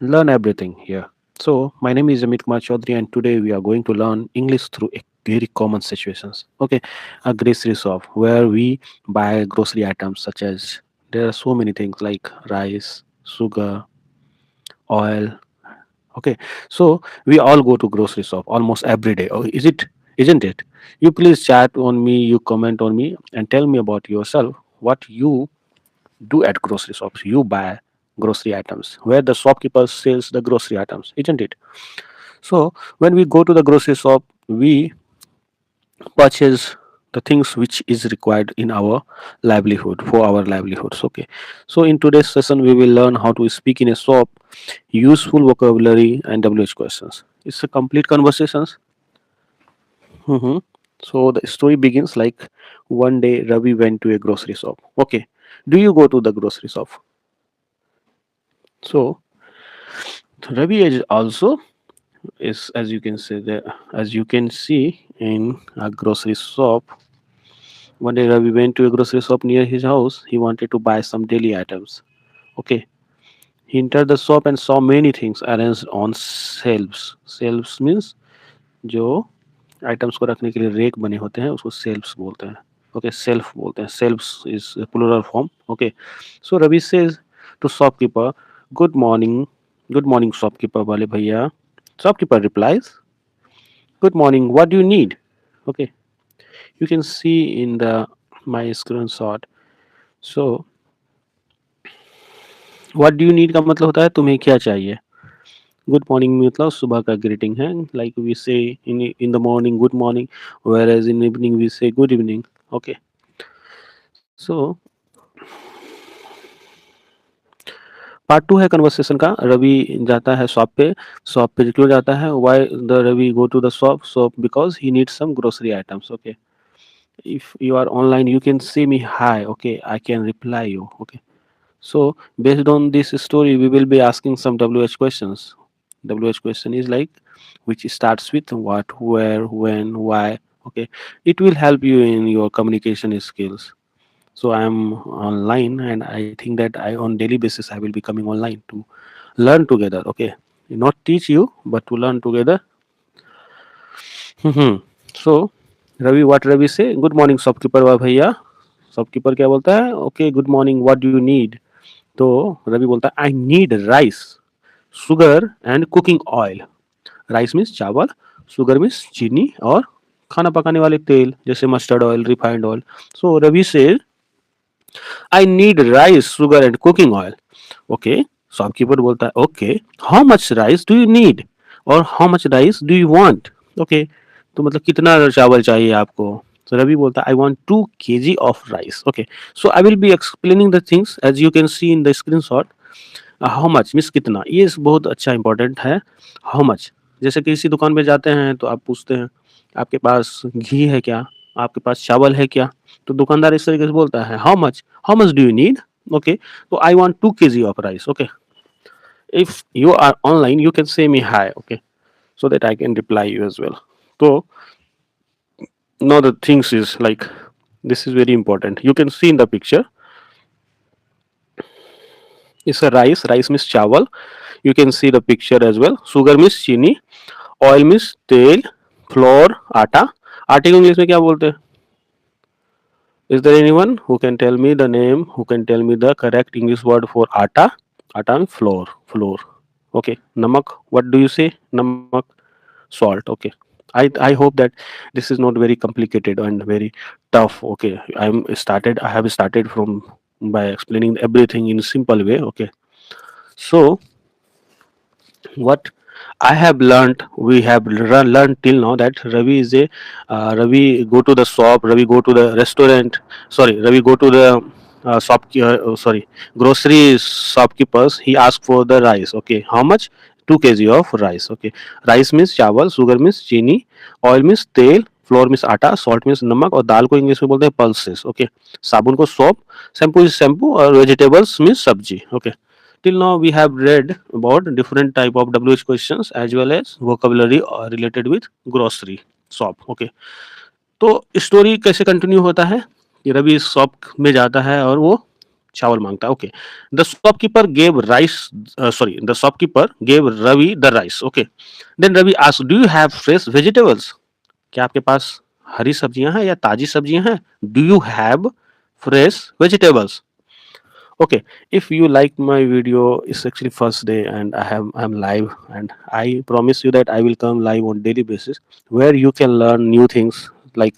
learn everything here. So, my name is Amit Kumar Chaudhary, and today we are going to learn English through a very common situations. Okay, a grocery shop where we buy grocery items such as there are so many things like rice, sugar, oil. Okay, so we all go to grocery shop almost every day. Oh, is it? Isn't it? You please chat on me, you comment on me, and tell me about yourself. What you do at grocery shops? You buy grocery items where the shopkeeper sells the grocery items, isn't it? So when we go to the grocery shop, we purchase the things which is required in our livelihood for our livelihoods. Okay. So in today's session, we will learn how to speak in a shop, useful vocabulary, and WH questions. It's a complete conversations. Mhm. So the story begins like one day Ravi went to a grocery shop. Okay. Do you go to the grocery shop? So Ravi is also is as you can say there as you can see in a grocery shop. One day Ravi went to a grocery shop near his house. He wanted to buy some daily items. Okay. He entered the shop and saw many things arranged on shelves. Shelves means जो items को रखने के लिए rake बने होते हैं उसको सेल्फ्स बोलते हैं. ओके सेल्फ बोलते हैं. Selfs is plural form. Okay so Ravi says to shopkeeper good morning shopkeeper वाले भैया. Shopkeeper replies, "Good morning. What do you need?" Okay, you can see in the my screenshot. So, what do you need का मतलब होता है तुम्हें क्या चाहिए. Good morning मतलब सुबह का ग्रीटिंग है. Like we say in the morning good morning, whereas in evening we say good evening. Okay so part two है कन्वर्सेशन का. रवि जाता है शॉप पे. शॉप पे क्यों जाता है? Why the Ravi go to the shop because he need some grocery items. Okay if you are online you can say me hi. Okay, I can reply you. Okay, so based on this story we will be asking some WH questions. WH question is like which starts with what, where, when, why. Okay, it will help you in your communication skills. So I am online and I think that I on daily basis I will be coming online to learn together. Okay, not teach you but to learn together. So Ravi what Ravi say good morning shopkeeper वाह भैया. Shopkeeper क्या बोलता है? Okay good morning what do you need. तो रवि बोलता है I need rice, sugar and cooking oil. Rice means चावल, sugar means चीनी और खाना पकाने वाले तेल जैसे mustard oil, refined oil. So Ravi say I need rice, sugar and cooking oil. Okay shopkeeper बोलता है okay how much rice do you need और how much rice do you want. Okay तो मतलब कितना चावल चाहिए आपको. तो रवि बोलता है I want 2 kg of rice. Okay so I will be explaining the things as you can see in the screenshot. How much means कितना, ये बहुत अच्छा इंपॉर्टेंट है. हाउ मच जैसे किसी दुकान पे जाते हैं तो आप पूछते हैं आपके पास घी है क्या, आपके पास चावल है क्या. तो दुकानदार इस तरीके से बोलता है how much do you need. Okay तो I want 2 kg of rice. Okay if you are online you can say me hi. Okay so that I can reply you as well. So now the things is like this is very important. You can see in the picture it's a rice means chawal. You can see the picture as well. Sugar means chini, oil means तेल, flour आटा. आटे को English में क्या बोलते हैं? Is there anyone who can tell me the name, who can tell me the correct English word for आटा? आटा means flour. Okay, namak, what do you say? Namak, salt. Okay, I hope that this is not very complicated and very tough. Okay, I have started from by explaining everything in simple way. Okay, so what I have learned, we have learned till now that Ravi is a Ravi go to the shop, Ravi go to the restaurant. Sorry, Ravi go to the sorry, grocery shopkeepers. He asked for the rice. Okay, how much? 2 kg of rice. Okay, rice means चावल, sugar means चीनी, oil means तेल, floor means आटा, salt means नमक और दाल को English में बोलते हैं पल्सेस. ओके साबुन को सोप, शैम्पू इज शैम्पू और वेजिटेबल्स मीन्स सब्जी. Okay till now we have read about different type of WH questions as well as vocabulary related with grocery shop. Okay तो स्टोरी कैसे continue होता है कि Ravi shop में जाता है और वो चावल मांगता है, okay. The shopkeeper gave rice, sorry, the shopkeeper gave Ravi the rice, okay. Then Ravi asked, do you have fresh vegetables? क्या आपके पास हरी सब्जियां हैं या ताजी सब्जियां हैं? Do you have fresh vegetables? Okay, if you like my video, it's actually first day and I'm live, and I promise you that I will come live on daily basis where you can learn new things, like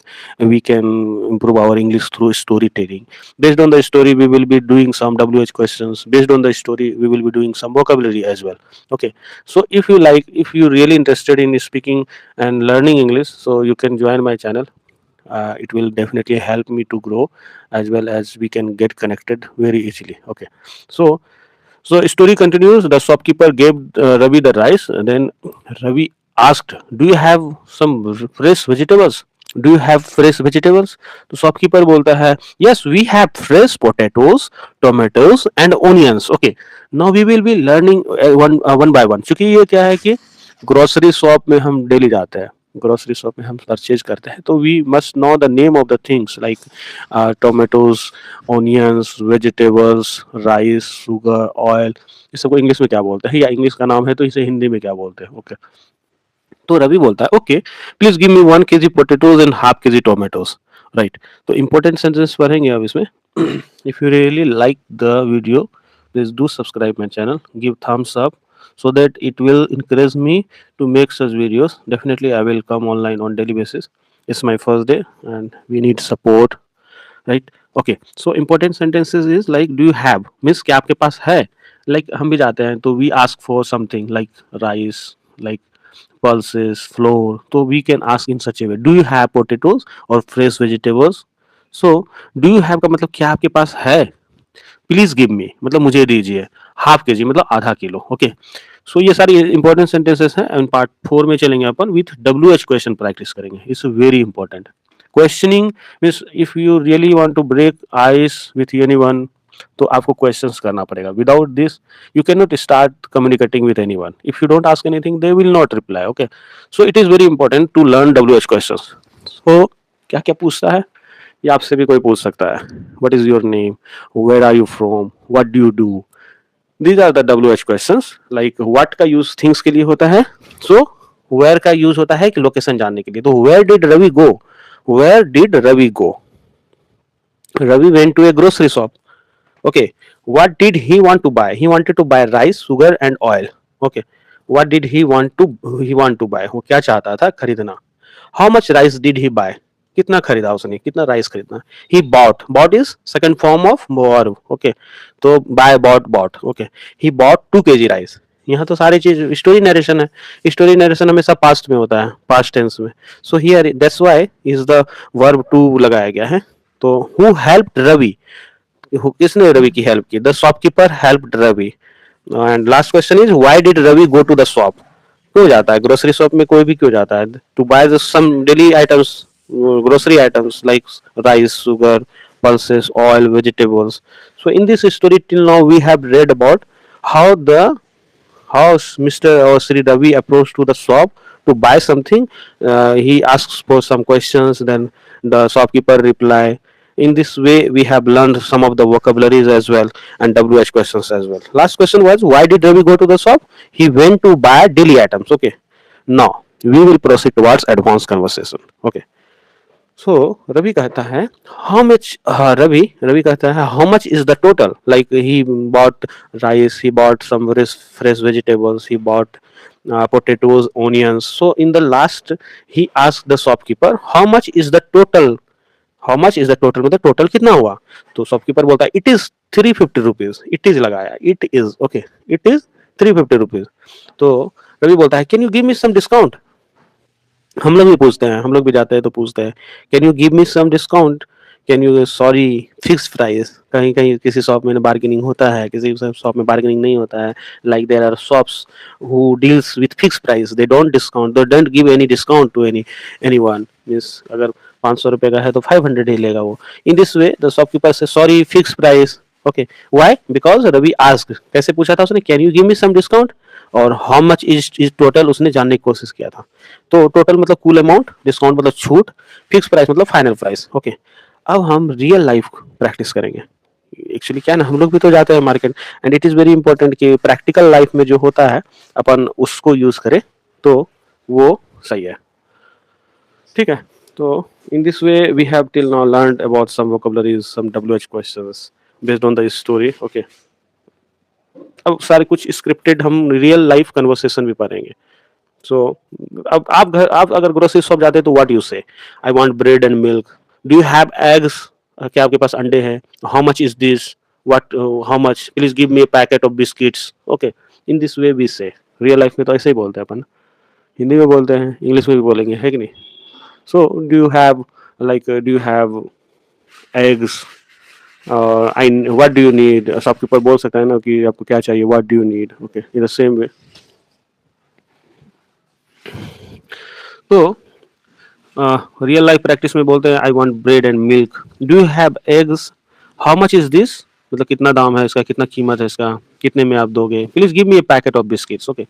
we can improve our English through storytelling. Based on the story, we will be doing some WH questions. Based on the story, we will be doing some vocabulary as well. Okay, so if you really interested in speaking and learning English, so you can join my channel. It will definitely help me to grow, as well as we can get connected very easily. Okay, so story continues. The shopkeeper gave Ravi the rice, and then Ravi asked, do you have some fresh vegetables? Do you have fresh vegetables? तो shopkeeper बोलता है, yes we have fresh potatoes, tomatoes and onions. Okay, now we will be learning one by one. क्योंकि ये क्या है कि grocery shop में हम डेली जाते हैं, ग्रोसरी शॉप में हम परचेज करते हैं, तो we must know the name of the things like tomatoes, onions, vegetables, rice, sugar, oil, इस सबको इंग्लिश में क्या बोलते हैं, या इंग्लिश का नाम है तो इसे हिंदी में क्या बोलते हैं। ओके, तो रवि बोलता है, okay please give me 1 kg potatoes and half kg tomatoes. Right, तो इंपॉर्टेंट सेंटेंस पढ़ेंगे अब इसमें। If you really like the video, please do subscribe my channel, give thumbs up so that it will encourage me to make such videos. Definitely I will come online on daily basis. It's my first day and we need support, right? Okay, so important sentences is like do you have means क्या आपके पास है, like हम भी जाते हैं तो we ask for something like rice, like pulses, flour, तो we can ask in such a way, do you have potatoes or fresh vegetables? So do you have का मतलब क्या आपके पास है, प्लीज गिव मी मतलब मुझे दीजिए, हाफ के जी मतलब आधा किलो। ओके, सो ये सारी इंपॉर्टेंट सेंटेंसेस हैं एंड पार्ट 4 में चलेंगे अपन विथ WH क्वेश्चन प्रैक्टिस करेंगे। It's very important. Questioning means if you really want to break ice with anyone, तो आपको क्वेश्चंस करना पड़ेगा। Without this you can not start communicating with anyone. If you don't ask anything they will not reply. Okay, so it is very important to learn WH questions. So क्या क्या पूछता है, ये आपसे भी कोई पूछ सकता है। What is your name, where are you from, what do you do, these are the WH questions. Like what का यूज थिंग्स के लिए होता है, सो वेयर का यूज होता है कि लोकेशन जानने के लिए। तो where did Ravi go, where did Ravi go, Ravi went to a grocery shop. Okay, what did he want to buy, he wanted to buy rice, sugar and oil. Okay, what did he want to buy, वो क्या चाहता था खरीदना। How much rice did he buy, कितना खरीदा उसने, कितना rice खरीदना। He bought, bought is second form of verb. Okay, तो buy, bought, bot. Okay, he bought 2 kg rice. यहाँ तो सारी चीज स्टोरी नरेशन है, स्टोरी नरेशन हमेशा पास्ट में होता है, पास्ट टेंस में। So here that's why is the verb two लगाया गया है। तो हु हेल्प्ड रवि, किसने रवि की हेल्प की, the shopkeeper helped Ravi. And last question is why did Ravi go to the shop, क्यों जाता है ग्रोसरी शॉप में, कोई भी क्यों जाता है, to buy some daily items, grocery items like rice, sugar, pulses, oil, vegetables. So in this story till now we have read about how the how Mr. or Sri Ravi approached to the shop to buy something. He asks for some questions, then the shopkeeper reply. In this way we have learned some of the vocabularies as well and WH questions as well. Last question was why did Ravi go to the shop? He went to buy daily items. Okay, now we will proceed towards advanced conversation. Okay, so Ravi कहता है how much, Ravi कहता है how much is the total, like he bought rice, he bought some fresh vegetables, he bought potatoes, onions. So in the last he asked the shopkeeper how much is the total, how much is the total मतलब total कितना हुआ। तो shopkeeper बोलता है it is 350 rupees, it is लगाया, it is okay, it is 350 rupees. तो रवि बोलता है can you give me some discount, हम लोग भी पूछते हैं, हम लोग भी जाते हैं तो पूछते हैं can you give me some discount, can you, sorry fix price. कहीं कहीं किसी शॉप में बार्गेनिंग होता है, किसी शॉप में बार्गेनिंग नहीं होता है। Like there are shops who deals with fix price, they don't discount, they don't give any discount to anyone. Means अगर 500 रुपए का है तो 500 ही लेगा वो। In this way the shopkeeper say sorry fix price. Okay, why, because Ravi asked, कैसे पूछा था उसने, can you give me some discount, और हाउ मच इज टोटल उसने जानने की कोशिश किया था। तो टोटल मतलब कुल अमाउंट, डिस्काउंट मतलब छूट, फिक्स प्राइस मतलब फाइनल प्राइस। ओके, अब हम रियल लाइफ प्रैक्टिस करेंगे। एक्चुअली क्या है ना, हम लोग भी तो जाते हैं market, and it is very important कि प्रैक्टिकल लाइफ में जो होता है अपन उसको यूज करें तो वो सही है। ठीक है, तो in this way we have till now learned about some vocabularies, some WH questions based on the story. Okay, अब सारे कुछ स्क्रिप्टेड हम रियल लाइफ कन्वर्सेशन भी पढ़ेंगे। सो अब आप अगर ग्रोसरी शॉप जाते हैं तो what you say, I want bread and milk, do you have eggs, क्या आपके पास अंडे हैं, how much is this, what, how much, please give me a packet of biscuits. Okay, in this way we say, real life में तो ऐसे ही बोलते हैं अपन, हिंदी में बोलते हैं, इंग्लिश में भी बोलेंगे, है कि नहीं? So do you have, like do you have eggs, I what do you need, shopkeeper बोल सकता है ना कि आपको क्या चाहिए, what do you need. Okay, in the same way. तो रियल लाइफ प्रैक्टिस में बोलते हैं आई want bread and milk, do you have eggs, how much is this, मतलब कितना दाम है इसका, कितना कीमत है इसका, कितने में आप दोगे, please give me a packet of biscuits. Okay,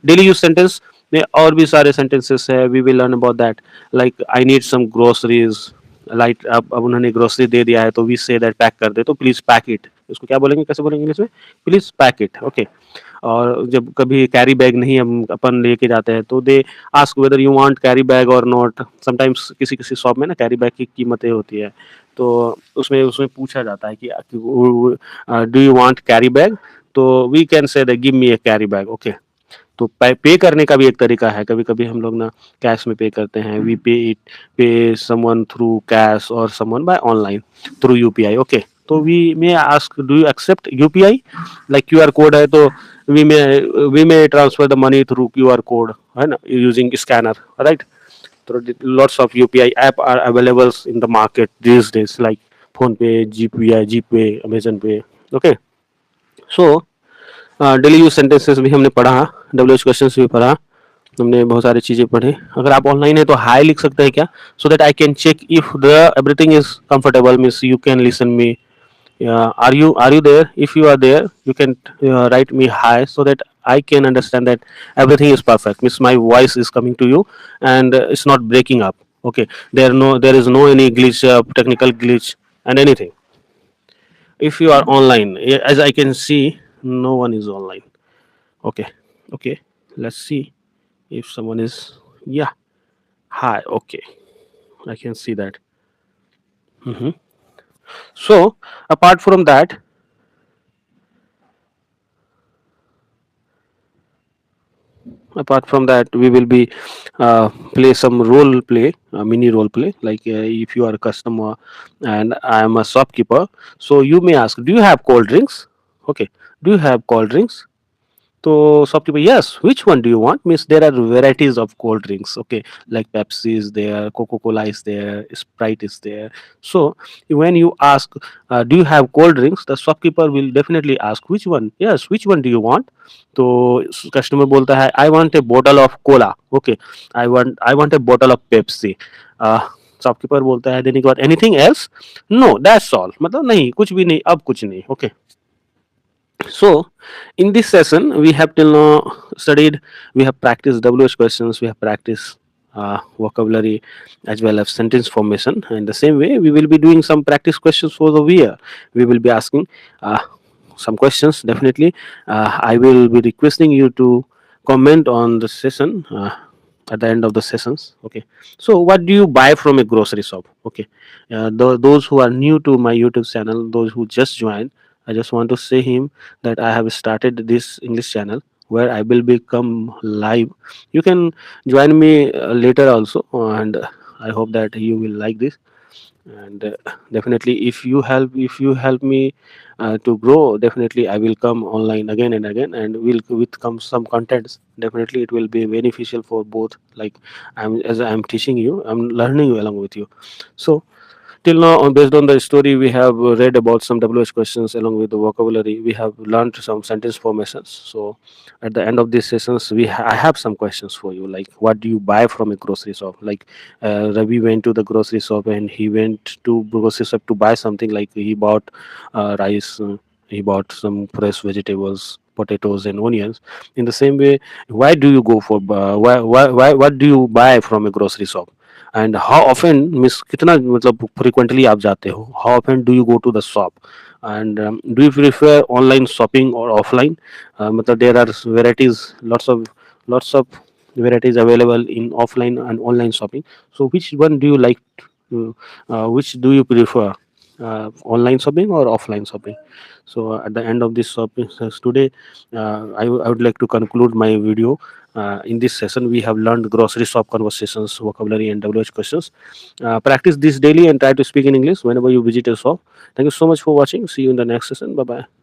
daily use sentence में और भी सारे सेंटेंसेस है, we will learn about that, like I need some groceries, like अब उन्होंने ग्रोसरी दे दिया है तो वी से दैट पैक कर दे, तो प्लीज पैक इट, उसको क्या बोलेंगे, कैसे बोलेंगे इंग्लिश में, प्लीज पैक इट। ओके, और जब कभी कैरी बैग नहीं हम अपन लेके जाते हैं तो they ask whether you want carry bag और नॉट, समटाइम्स किसी किसी शॉप में ना कैरी बैग की कीमतें होती है, तो उसमें उसमें पूछा जाता है कि do you want carry bag, तो we can say that give me a carry bag. Okay, तो पे करने का भी एक तरीका है, कभी कभी हम लोग ना कैश में पे करते हैं, we pay it, pay someone through cash और someone by online through UPI. Okay, तो we may ask do you accept UPI, like QR code है तो we may we may transfer the money through QR code, है ना, using scanner, right? So lots of UPI app are available in the market these days, like PhonePe, GPay, Amazon Pay. Okay, so daily use sentences भी हमने पढ़ा, WH questions भी पढ़ा, हमने बहुत सारी चीजें पढ़ी। अगर आप ऑनलाइन है तो हाई लिख सकते हैं क्या, so that I can check if the everything is comfortable, means you can listen me. Are you there? If you are there, you can write me hi so that I can understand that everything is perfect. Means my voice is coming to you and it's not breaking up. Okay, there is no any glitch, technical glitch and anything. If you are online, as I can see, no one is online. Okay, okay. Let's see if someone is. Yeah, hi. Okay, I can see that. Mhm. So apart from that, we will be play some role play, mini role play, like if you are a customer and I am a shopkeeper, so you may ask, do you have cold drinks? Okay, do you have cold drinks? So shopkeeper, yes. Which one do you want? Means there are varieties of cold drinks. Okay, like Pepsi is there, Coca Cola is there, Sprite is there. So when you ask, do you have cold drinks? The shopkeeper will definitely ask which one. Yes, which one do you want? तो customer बोलता है I want a bottle of cola. Okay, I want a bottle of Pepsi. Shopkeeper बोलता है देने के बाद anything else, no that's all, मतलब नहीं कुछ भी नहीं, अब कुछ नहीं। Okay, so in this session we have till now studied, we have practiced WH questions, we have practiced vocabulary as well as sentence formation. In the same way we will be doing some practice questions for the year, we will be asking some questions definitely. I will be requesting you to comment on the session at the end of the sessions. Okay, so what do you buy from a grocery shop? Okay, those who are new to my YouTube channel, those who just joined, I just want to say him that I have started this English channel where I will become live. You can join me later also, and I hope that you will like this. And definitely, if you help me to grow, definitely I will come online again and again, and will with come some contents. Definitely, it will be beneficial for both. Like I'm teaching you, I'm learning you along with you. So till now, based on the story, we have read about some WH questions along with the vocabulary. We have learned some sentence formations. So, at the end of these sessions, I have some questions for you. Like, what do you buy from a grocery shop? Like, Ravi went to the grocery shop and he went to grocery shop to buy something. Like, he bought rice. He bought some fresh vegetables, potatoes, and onions. In the same way, why do you go for? What do you buy from a grocery shop? And how often, miss कितना मतलब frequently आप जाते हो, how often do you go to the shop, And do you prefer online shopping or offline? मतलब there are varieties, lots of varieties available in offline and online shopping. So which one do you like? Which do you prefer? Online shopping or offline shopping? So at the end of this shopping today, I would like to conclude my video. In this session, we have learned grocery shop conversations, vocabulary, and WH questions. Practice this daily and try to speak in English whenever you visit a shop. Thank you so much for watching. See you in the next session. Bye bye.